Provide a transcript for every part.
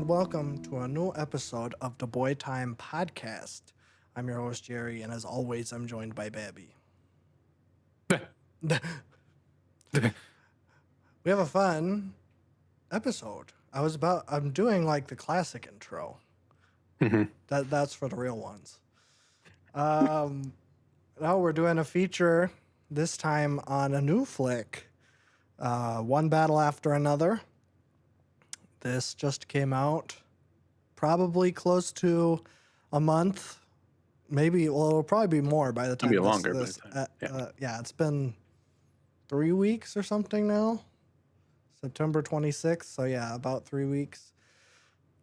welcome to a new episode of the Boy Time Podcast. I'm your host, Jerry, and as always, I'm joined by Babby. We have a fun episode. I'm doing like the classic intro. That's for the real ones. Now we're doing a feature, this time on a new flick, One Battle After Another. This just came out probably close to a month. Maybe, well, it'll probably be more by the time It'll be longer by the time. It's been 3 weeks or something now. September 26th. So yeah, about 3 weeks.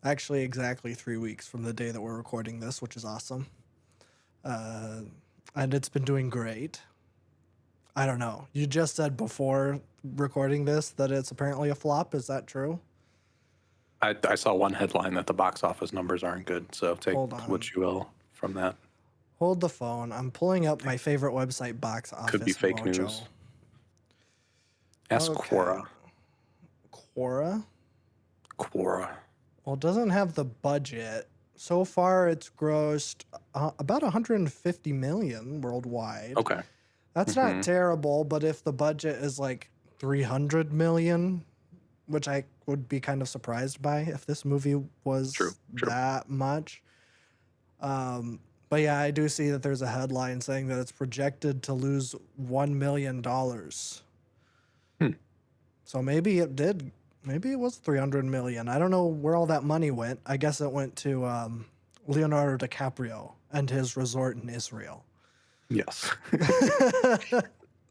Actually, exactly 3 weeks from the day that we're recording this, which is awesome. And it's been doing great. I don't know. You just said before recording this that it's apparently a flop. Is that true? I saw one headline that the box office numbers aren't good, so take what you will from that. Hold the phone. I'm pulling up my favorite website, Box Office Could be fake Mojo. news. Ask Quora. Quora? Quora. Well, it doesn't have the budget. So far, it's grossed about 150 million worldwide. Okay. That's not terrible, but if the budget is like 300 million, which I would be kind of surprised by if this movie was that much. But yeah, I do see that there's a headline saying that it's projected to lose $1 million. So maybe it did. Maybe it was 300 million. I don't know where all that money went. I guess it went to Leonardo DiCaprio and his resort in Israel. Yes.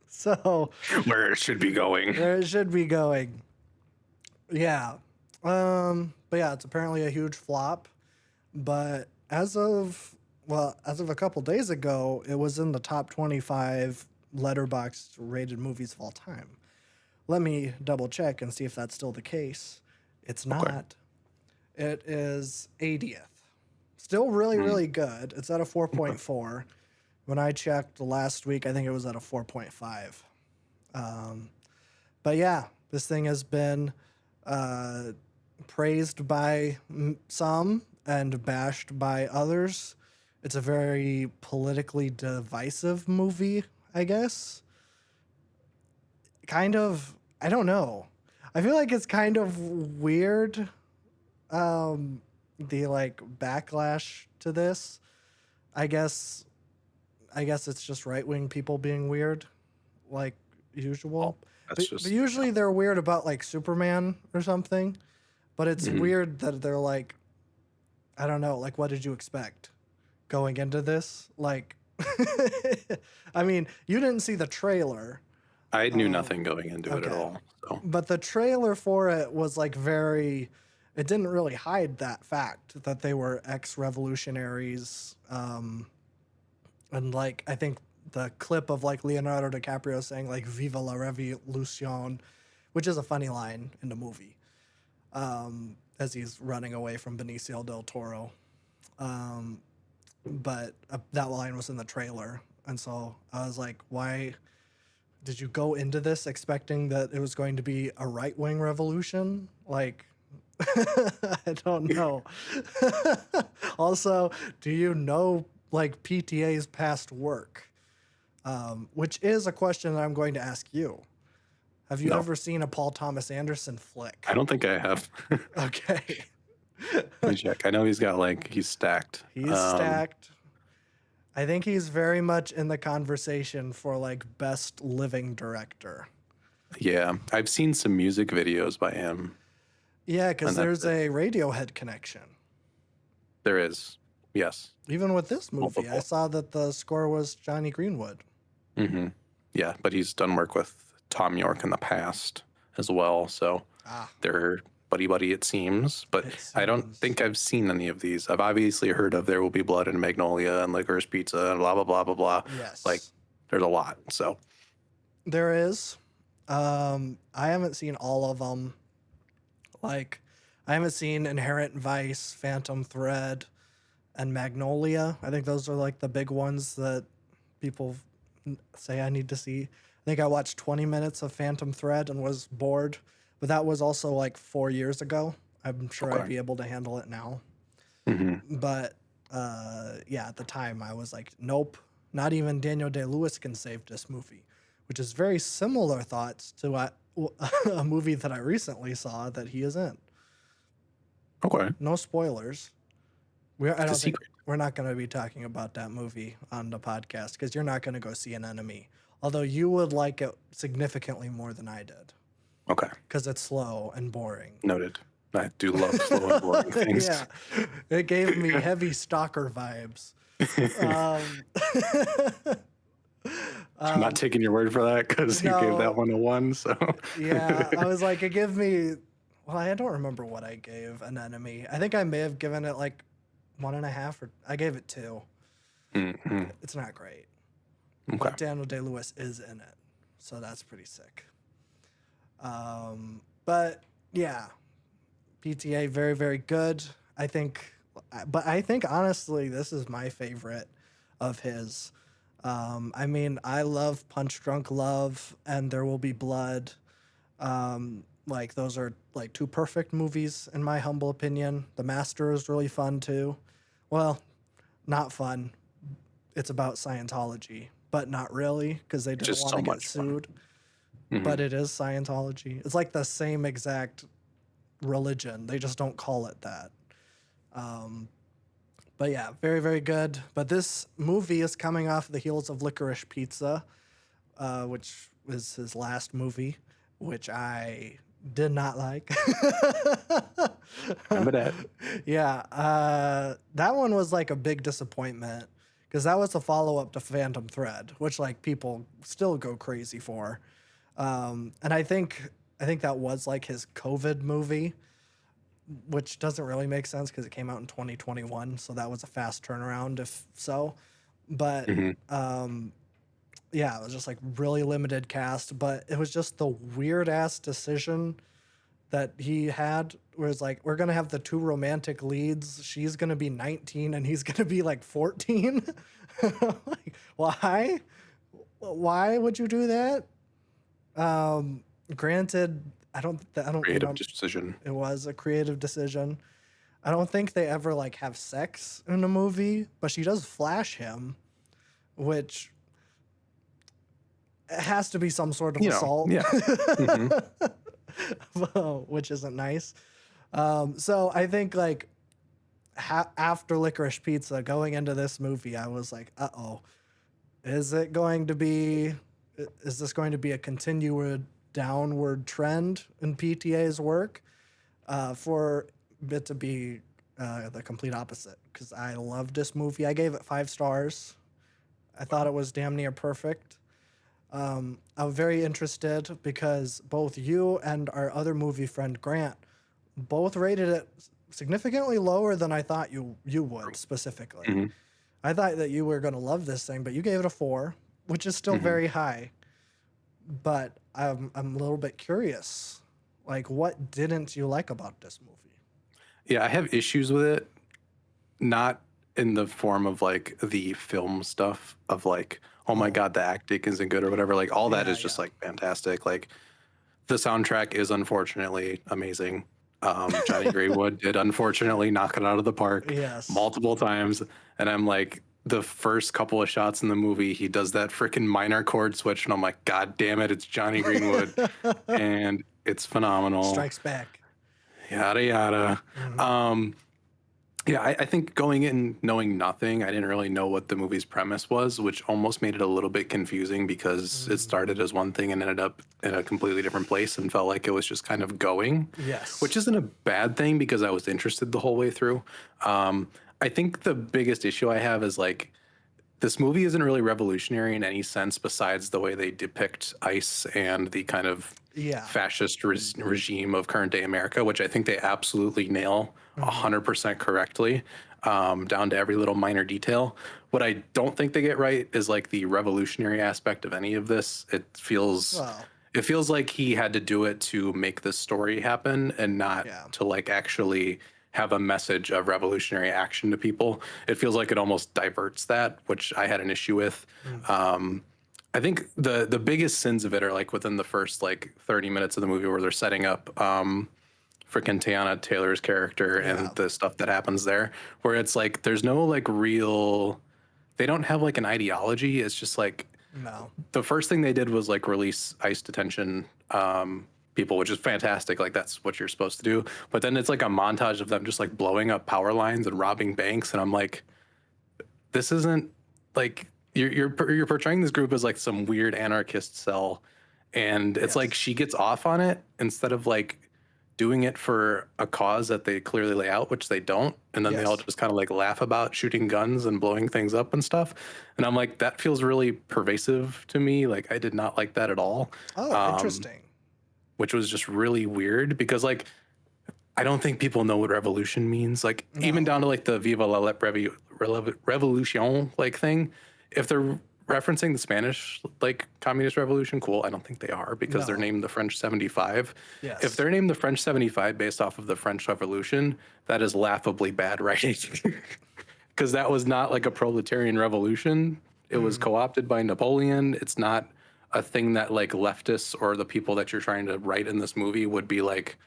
So where it should be going. Yeah. But yeah, it's apparently a huge flop. But as of a couple days ago, it was in the top 25 Letterboxd rated movies of all time. Let me double check and see if that's still the case. It's not. Okay. It is 80th. Still really, really good. It's at a 4.4. When I checked last week, I think it was at a 4.5. But yeah, this thing has been praised by some and bashed by others. It's a very politically divisive movie, I guess. Kind of, I don't know. I feel like it's kind of weird, the like backlash to this. I guess it's just right-wing people being weird, like usual. But usually they're weird about like Superman or something. But it's weird that they're like, I don't know, like what did you expect going into this? Like, I mean, you didn't see the trailer. I knew nothing going into it at all. So. But the trailer for it was like it didn't really hide that fact that they were ex-revolutionaries. And like, I think the clip of like Leonardo DiCaprio saying like "Viva la Revolution," which is a funny line in the movie, as he's running away from Benicio del Toro. But that line was in the trailer. And so I was like, why did you go into this expecting that it was going to be a right-wing revolution? Like, I don't know. Also, do you know like PTA's past work? Which is a question that I'm going to ask you. Have you ever seen a Paul Thomas Anderson flick? I don't think I have. Okay. Let me check. I know he's stacked. He's stacked. I think he's very much in the conversation for like best living director. Yeah, I've seen some music videos by him. Yeah, because there's a Radiohead connection. There is, yes. Even with this movie, I saw that the score was Johnny Greenwood. Yeah, but he's done work with Tom York in the past as well, so they're buddy, it seems. But I don't think I've seen any of these. I've obviously heard of There Will Be Blood and Magnolia and Licorice Pizza and blah, blah, blah, blah, blah. Yes. Like, there's a lot, so. There is. I haven't seen all of them. Like, I haven't seen Inherent Vice, Phantom Thread, and Magnolia. I think those are like the big ones that people say I need to see. I think I watched 20 minutes of Phantom Thread and was bored, but that was also like 4 years ago. I'm sure I'd Okay. be able to handle it now. Mm-hmm. But yeah, at the time I was like, nope, not even Daniel Day-Lewis can save this movie, which is very similar thoughts to what a movie that I recently saw that he is in. Okay. No spoilers. I It's a don't think secret. we're not going to be talking about that movie on the podcast because you're not going to go see an enemy. Although you would like it significantly more than I did Okay. because it's slow and boring. Noted. I do love slow and boring things. Yeah, it gave me heavy stalker vibes. Um, I'm not taking your word for that because you gave that no, one a 1. So yeah, I was like, it gave me. Well, I don't remember what I gave an enemy. I think I may have given it like 1.5, or I gave it 2. Mhm. It's not great, Okay. but Daniel Day-Lewis is in it, so that's pretty sick. But yeah, PTA very very good. I think, but I think honestly, this is my favorite of his. I mean, I love Punch Drunk Love and There Will Be Blood. Like those are like 2 perfect movies in my humble opinion. The Master is really fun too. Well, not fun. It's about Scientology, but not really because they It's didn't just want so to get much fun. sued. Hmm. But it is Scientology. It's like the same exact religion. They just don't call it that. But yeah, very, very good. But this movie is coming off the heels of Licorice Pizza, which was his last movie, which I did not like. Remember that? Yeah, that one was like a big disappointment because that was a follow up to Phantom Thread, which like people still go crazy for. And I think that was like his COVID movie, which doesn't really make sense because it came out in 2021, so that was a fast turnaround, if so. But Hmm. yeah, it was just like really limited cast, but it was just the weird ass decision that he had where it's like we're gonna have the 2 romantic leads. She's gonna be 19 and he's gonna be like 14. Like, why? Why would you do that? Granted, I don't Creative remember. decision. It was a creative decision. I don't think they ever like have sex in a movie, but she does flash him, which has to be some sort of assault, Yeah. Hmm. which isn't nice. So I think like after Licorice Pizza, going into this movie, I was like, oh, is it going to be? Is this going to be a continued downward trend in PTA's work? For it to be the complete opposite, because I loved this movie. I gave it 5 stars. I thought it was damn near perfect. I'm very interested because both you and our other movie friend Grant both rated it significantly lower than I thought you would specifically. Hmm. I thought that you were going to love this thing, but you gave it a 4, which is still Hmm. very high. But I'm a little bit curious. Like, what didn't you like about this movie? Yeah, I have issues with it, not in the form of like the film stuff of like, oh my Oh, God, the acting isn't good or whatever. Like all that yeah, is just yeah. like fantastic. Like the soundtrack is unfortunately amazing. Johnny Greenwood did unfortunately knock it out of the park Yes. multiple times. And I'm like, the first couple of shots in the movie, he does that freaking minor chord switch. And I'm like, God damn it, it's Johnny Greenwood. And it's phenomenal. Strikes back. Yada, yada. Mhm. Um, yeah, I think going in knowing nothing, I didn't really know what the movie's premise was, which almost made it a little bit confusing because it started Mm. as one thing and ended up in a completely different place and felt like it was just kind of going, which Yes. isn't a bad thing because I was interested the whole way through. I think the biggest issue I have is like this movie isn't really revolutionary in any sense besides the way they depict ICE and the kind of Yeah. fascist regime of current day America, which I think they absolutely nail Hmm. 100% correctly, down to every little minor detail. What I don't think they get right is like the revolutionary aspect of any of this. Well, It feels like he had to do it to make this story happen and not yeah. to like actually have a message of revolutionary action to people. It feels like it almost diverts that, which I had an issue with. Mm. I think the biggest sins of it are like within the first like 30 minutes of the movie where they're setting up freaking Tiana Taylor's character Yeah. and the stuff that happens there, where it's like there's no like real, they don't have like an ideology. It's just like No. the first thing they did was like release ICE detention people, which is fantastic. Like that's what you're supposed to do. But then it's like a montage of them just like blowing up power lines and robbing banks, and I'm like, this isn't like you're portraying this group as like some weird anarchist cell, and it's like Yes. she gets off on it instead of like doing it for a cause that they clearly lay out, which they don't, and then they all Yes. just kind of like laugh about shooting guns and blowing things up and stuff, and I'm like, that feels really pervasive to me. Like I did not like that at all, Oh, interesting. which was just really weird because like I don't think people know what revolution means. Like even No. down to like the Viva la Revolution like thing. If they're referencing the Spanish like communist revolution, cool. I don't think they are because they're No. named the French 75. Yes. If they're named the French 75 based off of the French Revolution, that is laughably bad writing. Because that was not like a proletarian revolution. It was co-opted by Napoleon. It's not a thing that like leftists or the people that you're trying to write in this movie would be like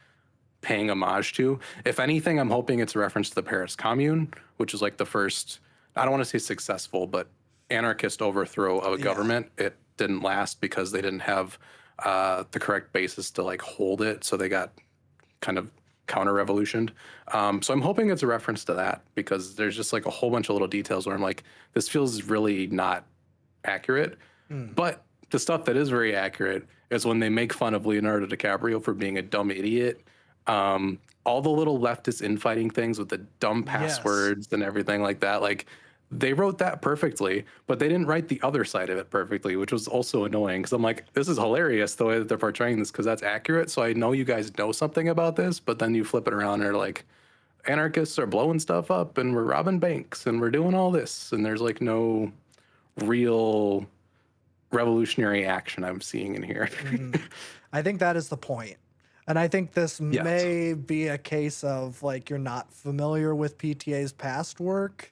paying homage to. If anything, I'm hoping it's a reference to the Paris Commune, which is like the first, I don't want to say successful, but anarchist overthrow of a government. It didn't last because they didn't have the correct basis to like hold it. So they got kind of counter-revolutioned. So I'm hoping it's a reference to that because there's just like a whole bunch of little details where I'm like, this feels really not accurate. But the stuff that is very accurate is when they make fun of Leonardo DiCaprio for being a dumb idiot. All the little leftist infighting things with the dumb passwords and everything like that, like they wrote that perfectly, but they didn't write the other side of it perfectly, which was also annoying because I'm like, this is hilarious the way that they're portraying this because that's accurate. So I know you guys know something about this, but then you flip it around and are like, anarchists are blowing stuff up and we're robbing banks and we're doing all this. And there's like no real revolutionary action I'm seeing in here. I think that is the point. And I think this Yes. may be a case of like you're not familiar with PTA's past work.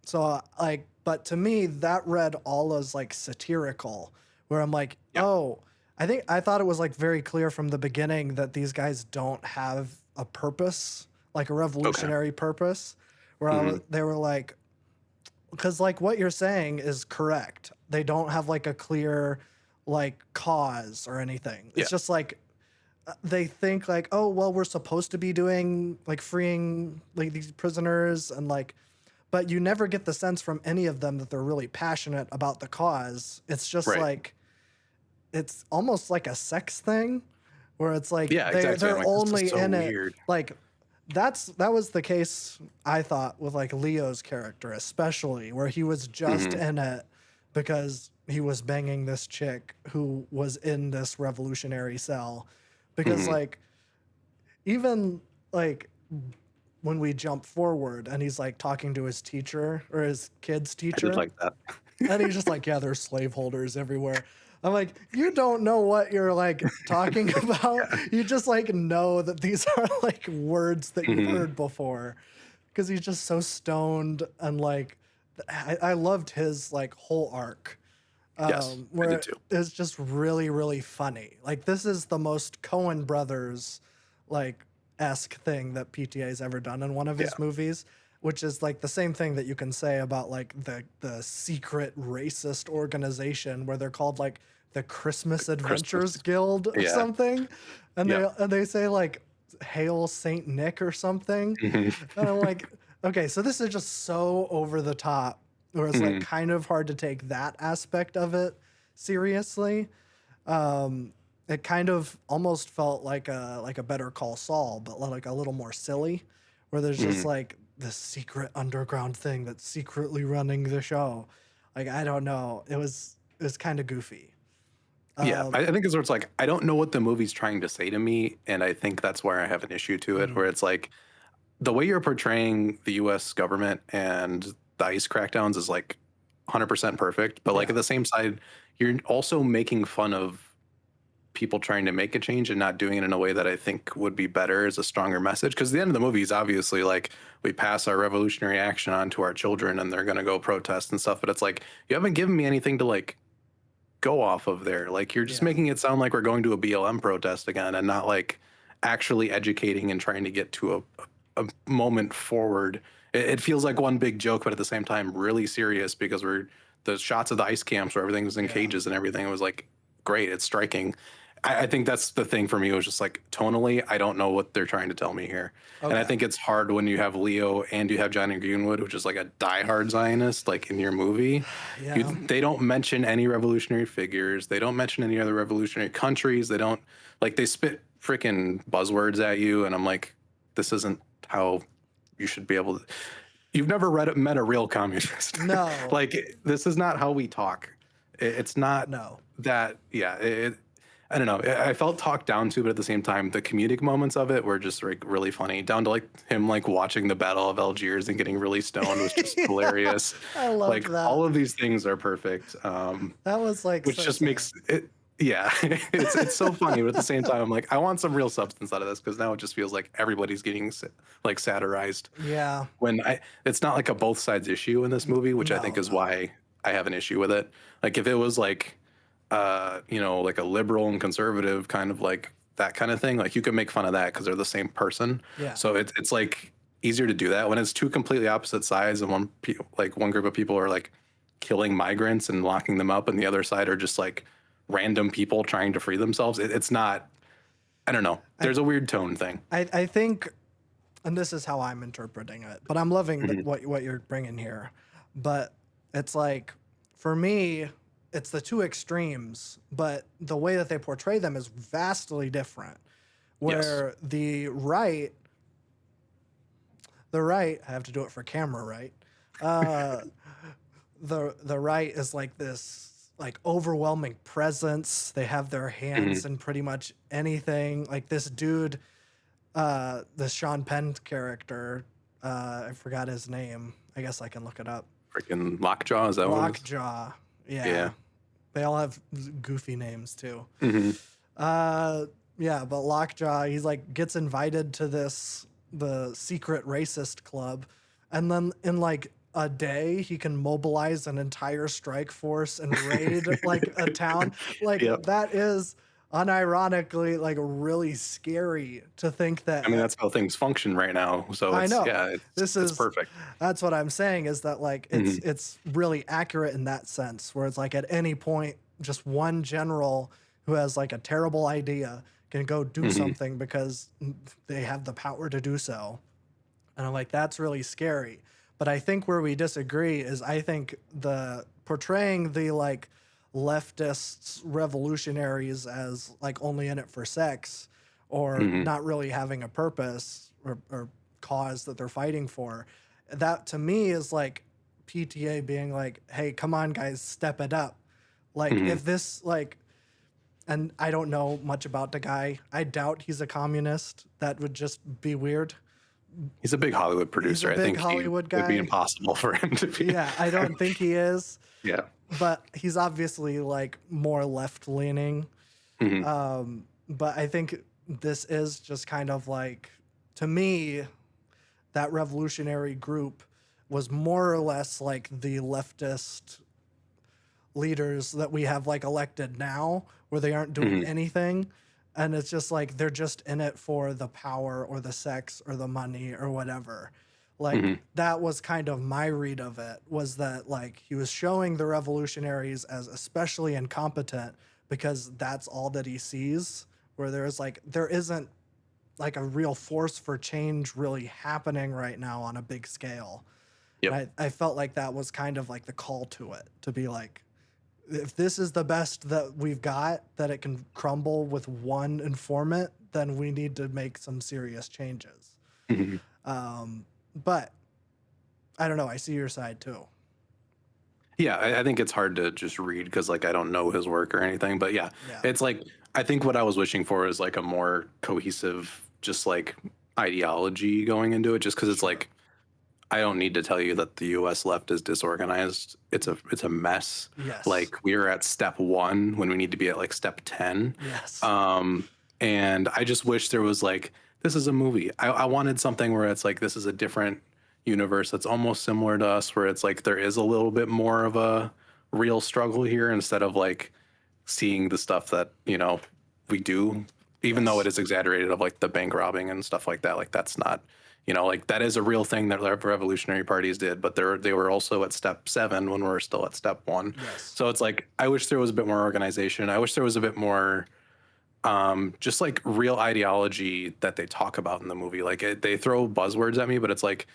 So like, but to me, that read all as like satirical, where I'm like, oh, I thought it was like very clear from the beginning that these guys don't have a purpose, like a revolutionary purpose, where they were like, because like what you're saying is correct. They don't have like a clear like cause or anything. It's just like they think like, oh, well, we're supposed to be doing like freeing like these prisoners and like, but you never get the sense from any of them that they're really passionate about the cause. It's just like, it's almost like a sex thing where it's like they're like, only so in weird. it. Like that was the case I thought with like Leo's character, especially where he was just in it because he was banging this chick who was in this revolutionary cell. Because like even like when we jump forward and he's like talking to his teacher or his kid's teacher, I did like that. and he's just like, yeah, there's slaveholders everywhere. I'm like, you don't know what you're like talking about. You just like know that these are like words that you've heard before, because he's just so stoned and like, I loved his like whole arc. Yes, I Where did too. it's just really, really funny. Like this is the most Coen Brothers like esque thing that PTA's ever done in one of his movies, which is like the same thing that you can say about like the secret racist organization where they're called like the Christmas Adventures Guild or something, and they say like Hail Saint Nick or something, and I'm like, okay, so this is just so over the top, where it's like kind of hard to take that aspect of it seriously. It kind of almost felt like a Better Call Saul, but like a little more silly, where there's just like this secret underground thing that's secretly running the show. Like I don't know, it was kind of goofy. I think it's where it's like I don't know what the movie's trying to say to me, and I think that's where I have an issue to it, where it's like the way you're portraying the U.S. government and the ICE crackdowns is like 100% perfect, but like at the same side, you're also making fun of people trying to make a change and not doing it in a way that I think would be better as a stronger message. Because the end of the movie is obviously like we pass our revolutionary action on to our children and they're going to go protest and stuff. But it's like, you haven't given me anything to like go off of there. Like you're just making it sound like we're going to a BLM protest again and not like actually educating and trying to get to a moment forward. It feels like one big joke, but at the same time, really serious because we're the shots of the ice camps where everything was in Yeah. cages and everything was like great. It's striking. I think that's the thing for me was just like tonally, I don't know what they're trying to tell me here. And I Okay. think it's hard when you have Leo and you have Johnny Greenwood, which is like a diehard Zionist, like in your movie. Yeah. They don't mention any revolutionary figures. They don't mention any other revolutionary countries. They don't like they spit freaking buzzwords at you, and I'm like, this isn't how you should be able to. You've never met a real communist. No. Like this is not how we talk. It's not No. that. Yeah. I don't know. I felt talked down to, but at the same time, the comedic moments of it were just like really funny. Down to like him like watching the Battle of Algiers and getting really stoned was just Yeah, hilarious. I loved Like that. all of these things are perfect. That was like Which so just sad. makes it. Yeah, it's so funny, but at the same time, I'm like, I want some real substance out of this because now it just feels like everybody's getting like satirized. Yeah. When it's not like a both sides issue in this movie, which I think No, is no. why I have an issue with it. Like if it was like, like a liberal and conservative kind of like that kind of thing, like you could make fun of that because they're the same person. Yeah. So it's like easier to do that when it's two completely opposite sides and one group of people are like killing migrants and locking them up, and the other side are just like random people trying to free themselves. It's not. I don't know. I, There's a weird tone thing. I think, and this is how I'm interpreting it, but I'm loving Mhm. what you're bringing here. But it's like, for me, it's the two extremes, but the way that they portray them is vastly different. Yes. Where I have to do it for camera, right? Uh, the right is like this like overwhelming presence. They have their Hmm. hands in pretty much anything. Like this dude, the Sean Penn character, I forgot his name. I guess I can look it up. Freaking Lockjaw, is that what it is? Lockjaw. Yeah. Yeah. They all have goofy names too. Hmm. Uh, yeah, but Lockjaw, he's like gets invited to the secret racist club, and then in like a day he can mobilize an entire strike force and raid like a town. Like Yep. that is unironically like really scary to think I mean, that. that's how things function right now. So I it's know. yeah, This it's is perfect. that's what I'm saying is that like Hmm. it's really accurate in that sense where it's like at any point just one general who has like a terrible idea can go do Hmm. something because they have the power to do so. And I'm like that's really scary. But I think where we disagree is I think the portraying the like leftists revolutionaries as like only in it for sex or Hmm. not really having a purpose or cause that they're fighting for. That to me is like PTA being like, hey, come on, guys, step it up. Like, Hmm. if this, like, and I don't know much about the guy. I doubt he's a communist. That would just be weird. He's a big Hollywood He's a producer. I big think Hollywood it'd be guy. impossible for him to be. Yeah, I don't think he is, Yeah. but he's obviously like more left leaning. Hmm. But I think this is just kind of like, to me, that revolutionary group was more or less like the leftist leaders that we have like elected now, where they aren't doing Hmm. anything. And it's just like they're just in it for the power or the sex or the money or whatever. Like Hmm. that was kind of my read of it was that like he was showing the revolutionaries as especially incompetent because that's all that he sees. Where there isn't like a real force for change really happening right now on a big scale. And Yep. I felt like that was kind of like the call to it to be like, if this is the best that we've got, that it can crumble with one informant, then we need to make some serious changes. Hmm. But I don't know. I see your side too. Yeah, I think it's hard to just read because like I don't know his work or anything. But yeah, Yeah. it's like I think what I was wishing for is like a more cohesive, just like ideology going into it. Just because it's Sure. like I don't need to tell you that the U.S. left is disorganized. It's a mess. Yes. Like we're at step one when we need to be at like step 10. Yes. Um, and I just wish there was like this is a movie. I wanted something where it's like this is a different universe that's almost similar to us, where it's like there is a little bit more of a real struggle here instead of like seeing the stuff that we do even though it Yes. is exaggerated of like the bank robbing and stuff like that. Like that's not, like that is a real thing that revolutionary parties did, but they were also at step 7 when we're still at step 1. Yes. So it's like I wish there was a bit more organization. I wish there was a bit more just like real ideology that they talk about in the movie. Like they throw buzzwords at me, but it's like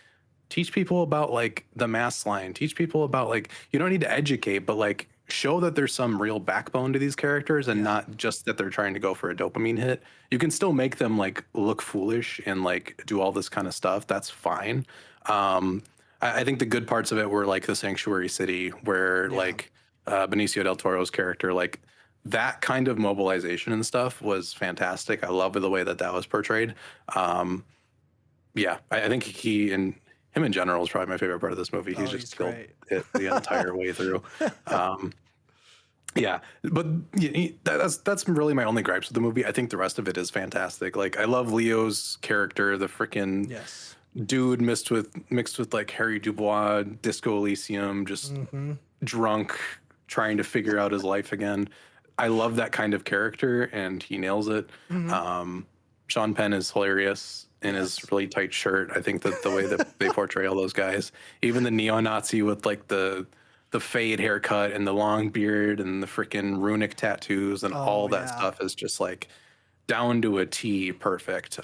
teach people about like the mass line, teach people about like you don't need to educate, but like show that there's some real backbone to these characters and Yeah. not just that they're trying to go for a dopamine hit. You can still make them like look foolish and like do all this kind of stuff. That's fine. I think the good parts of it were like the sanctuary city where Yeah. like Benicio del Toro's character, like that kind of mobilization and stuff was fantastic. I love the way that that was portrayed. Um, yeah, I think him in general is probably my favorite part of this movie. He's Oh, just he's killed great. it the entire way through. Um, yeah, but that's really my only gripes with the movie. I think the rest of it is fantastic. Like I love Leo's character, the freaking Yes. dude mixed with like Harry Dubois, Disco Elysium, just Mm-hmm. drunk, trying to figure out his life again. I love that kind of character, and he nails it. Mm-hmm. Sean Penn is hilarious in his Yes. really tight shirt. I think that the way that they portray all those guys, even the neo-Nazi with like the fade haircut and the long beard and the freaking runic tattoos and Oh all that yeah. stuff is just like down to a T perfect.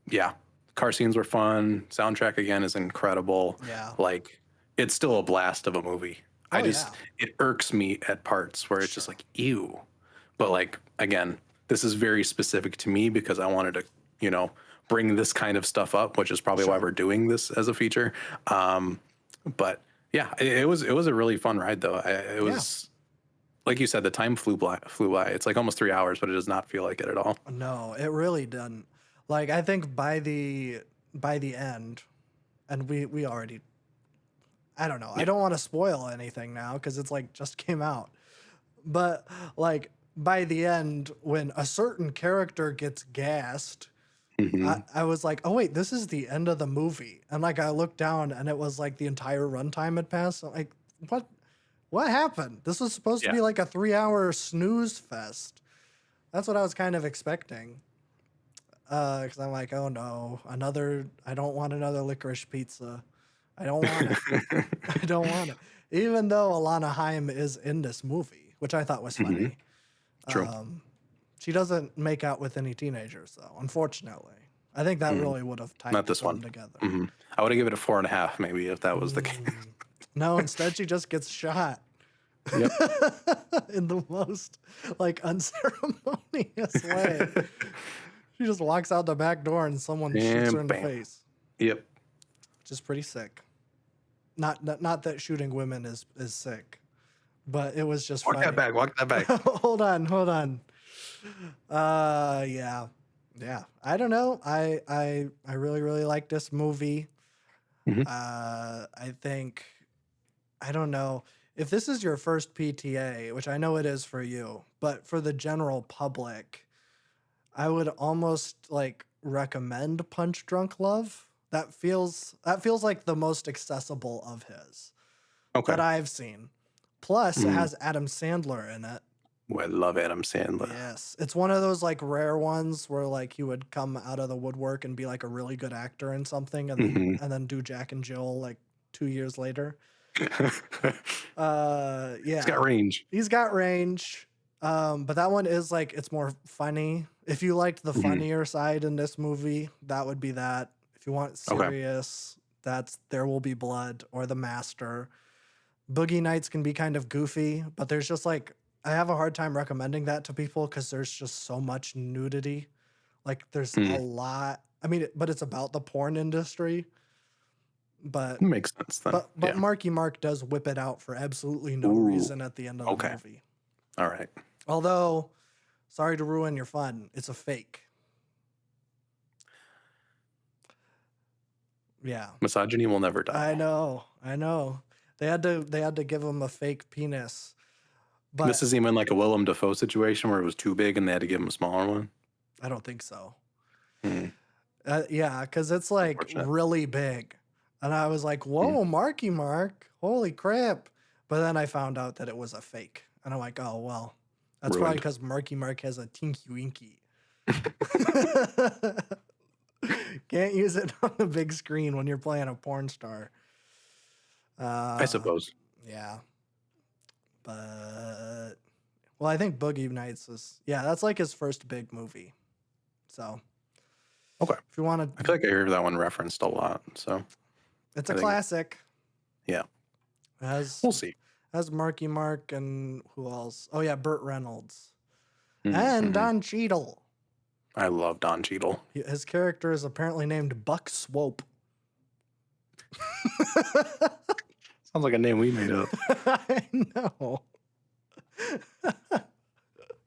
Yeah, car scenes were fun. Soundtrack again is incredible. Yeah. Like it's still a blast of a movie. Oh yeah. It irks me at parts where it's just Sure. like ew. But like again, this is very specific to me because I wanted to, bring this kind of stuff up, which is probably why Sure. we're doing this as a feature. But yeah, it was a really fun ride though. It Yeah. was like you said, the time flew by. It's like almost 3 hours, but it does not feel like it at all. No, it really didn't. Like I think by the end, and we already, I don't know. I Yeah. don't want to spoil anything now because it's like just came out. But like by the end, when a certain character gets gassed, I, Hmm. I was like, oh wait, this is the end of the movie. And like I looked down and it was like the entire runtime had passed. I'm like, what happened? This was supposed to Yeah. be like a 3-hour snooze fest. That's what I was kind of expecting. Because I'm like, oh no, I don't want another licorice pizza. I don't want it. I don't want it. Even though Alana Haim is in this movie, which I thought was Hmm. funny. True. She doesn't make out with any teenagers, though, unfortunately. I think that Mm. really would have tied Not the this film one. together. Hmm. I would have given it a 4.5, maybe, if that was the case. Mm. No, instead she just gets shot Yep. in the most like unceremonious way. She just walks out the back door and someone shoots her And in the bam. face, Yep. which is pretty sick. Not that shooting women is sick, but it was just Walk that funny. back. Walk that back. Hold on. Yeah. Yeah. I don't know. I really, really like this movie. Hmm. I think I don't know. If this is your first PTA, which I know it is for you, but for the general public, I would almost like recommend Punch Drunk Love. That feels like the most accessible of his Okay. that I've seen. Plus, it Mm. has Adam Sandler in it. Well, I love Adam Sandler. Yes. It's one of those like rare ones where like he would come out of the woodwork and be like a really good actor in something and then Hmm. and then do Jack and Jill like 2 years later. He's got Yeah. range. He's got range. But that one is like it's more funny. If you liked the Hmm. funnier side in this movie, that would be that. If you want Okay. serious, that's There Will Be Blood or The Master. Boogie Nights can be kind of goofy, but there's just like I have a hard time recommending that to people because there's just so much nudity. Like there's a Mm. lot. I mean, but it's about the porn industry. But Makes sense then. but Yeah. Marky Mark does whip it out for absolutely no Ooh. reason at the end of the Okay. movie. All right. Although, sorry to ruin your fun, it's a fake. Yeah, Misogyny will never die. I know. They had to give him a fake penis, This but is even like a Willem Dafoe situation where it was too big and they had to give him a smaller one. I don't think so. Mm. Yeah, because it's like Unfortunate. really big, and I was like, Mm. "Whoa, Marky Mark, holy crap!" But then I found out that it was a fake, and I'm like, "Oh well, that's probably Ruined. because Marky Mark has a tinky winky." Can't use it on the big screen when you're playing a porn star. I suppose. Yeah. But, well, I think Boogie Nights is, that's like his first big movie. So, Okay. if you want I to, feel like I hear that one referenced a lot. So it's a classic. Yeah. We'll see. Has Marky Mark and who else? Oh yeah, Burt Reynolds Mm-hmm. and Don Cheadle. I love Don Cheadle. His character is apparently named Buck Swope. Sounds like a name we made up. I know.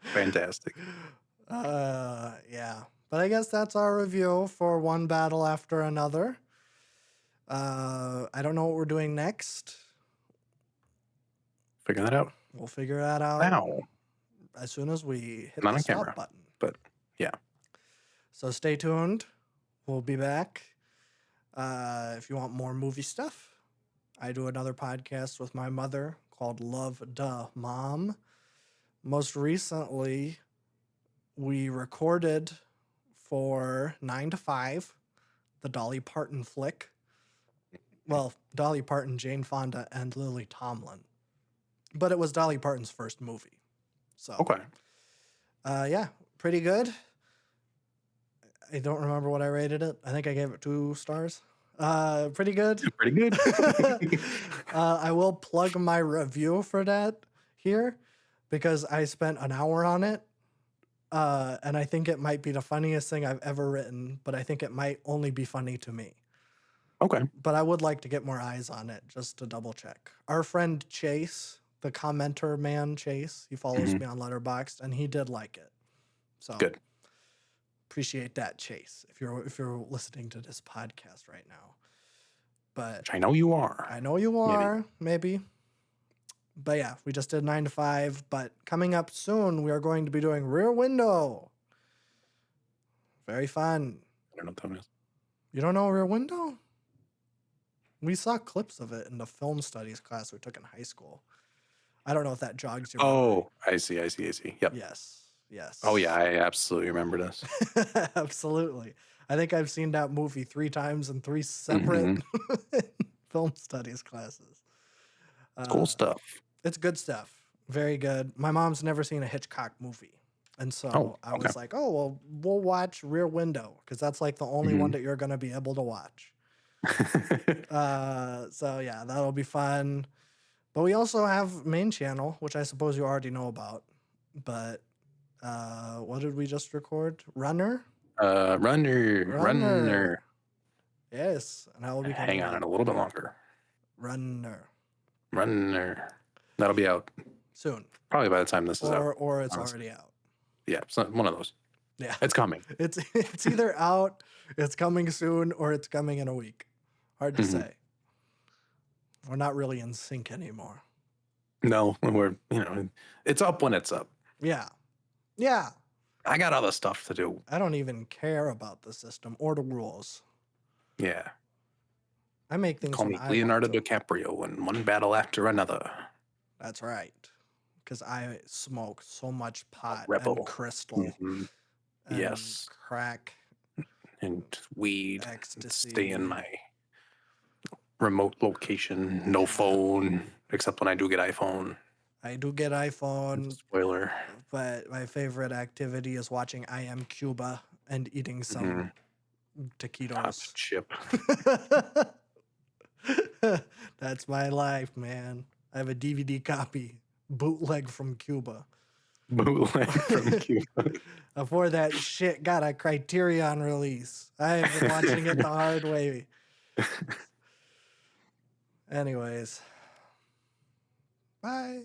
Fantastic. Yeah. But I guess that's our review for One Battle After Another. I don't know what we're doing next. Figure that out. We'll figure that out now. As soon as we hit Not the on stop camera, button. but yeah. So stay tuned. We'll be back. If you want more movie stuff, I do another podcast with my mother called Love Duh Mom. Most recently, we recorded for 9 to 5, the Dolly Parton flick. Well, Dolly Parton, Jane Fonda, and Lily Tomlin. But it was Dolly Parton's first movie. So, okay. Yeah, pretty good. I don't remember what I rated it. I think I gave it 2 stars. Pretty good. Pretty good. I will plug my review for that here because I spent an hour on it. And I think it might be the funniest thing I've ever written, but I think it might only be funny to me. Okay. But I would like to get more eyes on it just to double check. Our friend Chase, the commenter man Chase, he follows me on Letterboxd, and he did like it. So good. Appreciate that, Chase, if you're listening to this podcast right now. But which I know you are. I know you are, maybe. But yeah, we just did 9 to 5. But coming up soon, we are going to be doing Rear Window. Very fun. I don't know what that is. You don't know Rear Window? We saw clips of it in the film studies class we took in high school. I don't know if that jogs your memory. Oh, I see. Yep. Yes. Oh, yeah, I absolutely remember this. Absolutely. I think I've seen that movie 3 times in 3 separate film studies classes. Cool stuff. It's good stuff. Very good. My mom's never seen a Hitchcock movie. And so I was like, oh, well, we'll watch Rear Window because that's like the only one that you're going to be able to watch. So, yeah, that'll be fun. But we also have main channel, which I suppose you already know about. But what did we just record? Runner. Yes. And I will be hang on a little bit longer. Runner. That'll be out soon. Probably by the time this is out. Or it's already out. Yeah, it's one of those. Yeah. It's coming. It's either out, it's coming soon, or it's coming in a week. Hard to say. We're not really in sync anymore. No, it's up when it's up. Yeah. I got other stuff to do. I don't even care about the system or the rules. Yeah. I make things. Call me Leonardo DiCaprio in One Battle After Another. That's right. Because I smoke so much pot and crystal. And crack. And weed. Ecstasy. Stay in my remote location. No phone. Except when I do get iPhone. I do get iPhone. Spoiler. But my favorite activity is watching I Am Cuba and eating some taquitos. Hot chip. That's my life, man. I have a DVD copy, bootleg from Cuba. Before that shit got a Criterion release. I have been watching it the hard way. Anyways. Bye.